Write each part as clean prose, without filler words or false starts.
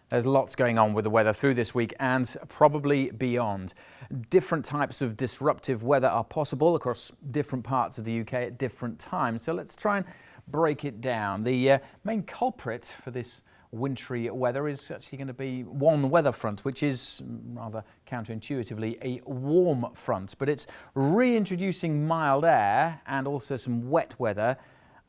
There's lots going on with the weather through this week and probably beyond. Different types of disruptive weather are possible across different parts of the UK at different times. So let's try and break it down. The main culprit for this wintry weather is actually going to be one weather front, which is rather counterintuitively a warm front, but it's reintroducing mild air and also some wet weather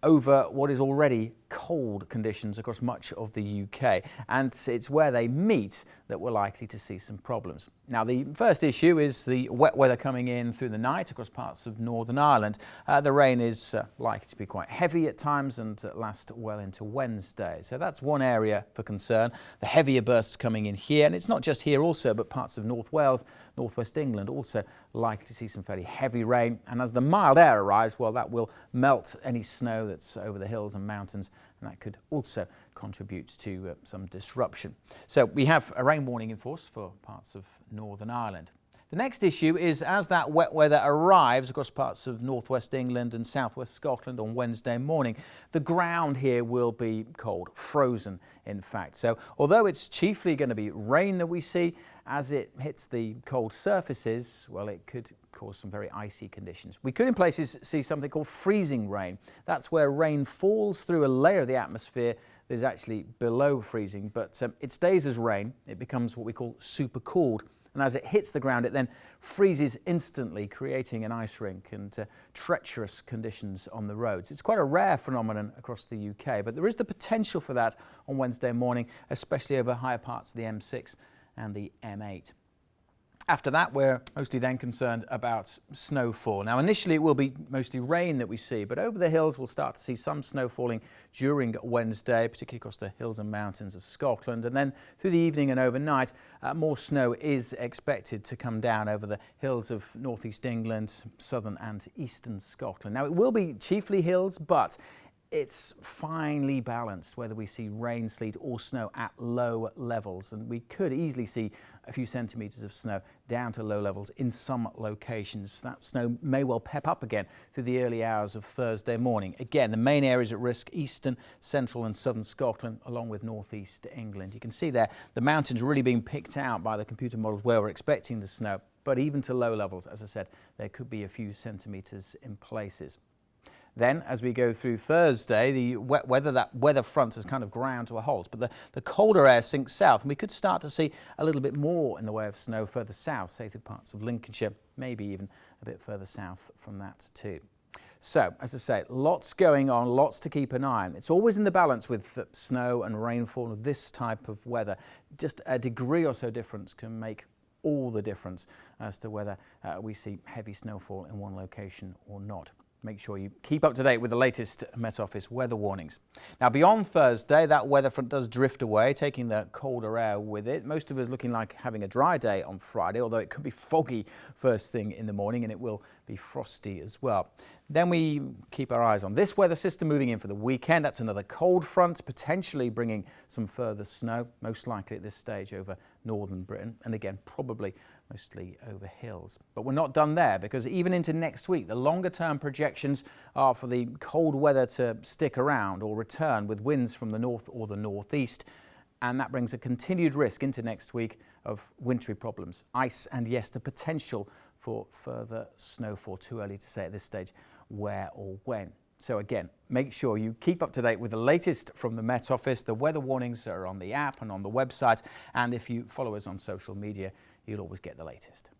over what is already cold conditions across much of the UK, and it's where they meet that we're likely to see some problems. Now, the first issue is the wet weather coming in through the night across parts of Northern Ireland. The rain is likely to be quite heavy at times and last well into Wednesday. So that's one area for concern. The heavier bursts coming in here, and it's not just here also, but parts of North Wales, Northwest England also likely to see some fairly heavy rain. And as the mild air arrives, well, that will melt any snow that's over the hills and mountains, and that could also contribute to some disruption. So we have a rain warning in force for parts of Northern Ireland. The next issue is as that wet weather arrives across parts of northwest England and southwest Scotland on Wednesday morning, the ground here will be cold, frozen in fact. So although it's chiefly going to be rain that we see, as it hits the cold surfaces, well, it could cause some very icy conditions. We could in places see something called freezing rain. That's where rain falls through a layer of the atmosphere that is actually below freezing, but it stays as rain. It becomes what we call supercooled. And as it hits the ground, it then freezes instantly, creating an ice rink and treacherous conditions on the roads. It's quite a rare phenomenon across the UK, but there is the potential for that on Wednesday morning, especially over higher parts of the M6 and the M8. After that, we're mostly then concerned about snowfall. Now, initially it will be mostly rain that we see, but over the hills we'll start to see some snow falling during Wednesday, particularly across the hills and mountains of Scotland. And then through the evening and overnight, more snow is expected to come down over the hills of northeast England, southern and eastern Scotland. Now, it will be chiefly hills, but it's finely balanced whether we see rain, sleet or snow at low levels, and we could easily see a few centimetres of snow down to low levels in some locations. That snow may well pep up again through the early hours of Thursday morning. Again, the main areas at risk: eastern, central and southern Scotland, along with northeast England. You can see there the mountains really being picked out by the computer models where we're expecting the snow, but even to low levels, as I said, there could be a few centimetres in places. Then, as we go through Thursday, the wet weather, that weather front has kind of ground to a halt, but the colder air sinks south, and we could start to see a little bit more in the way of snow further south, say through parts of Lincolnshire, maybe even a bit further south from that too. So, as I say, lots going on, lots to keep an eye on. It's always in the balance with snow and rainfall of this type of weather. Just a degree or so difference can make all the difference as to whether we see heavy snowfall in one location or not. Make sure you keep up to date with the latest Met Office weather warnings. Now, beyond Thursday, that weather front does drift away, taking the colder air with it. Most of us looking like having a dry day on Friday, although it could be foggy first thing in the morning, and it will be frosty as well. Then we keep our eyes on this weather system moving in for the weekend. That's another cold front, potentially bringing some further snow, most likely at this stage over northern Britain, and again, probably mostly over hills. But we're not done there, because even into next week, the longer term projections are for the cold weather to stick around or return with winds from the north or the northeast. And that brings a continued risk into next week of wintry problems, ice, and yes, the potential for further snowfall. Too early to say at this stage where or when. So again, make sure you keep up to date with the latest from the Met Office. The weather warnings are on the app and on the website. And if you follow us on social media, you'll always get the latest.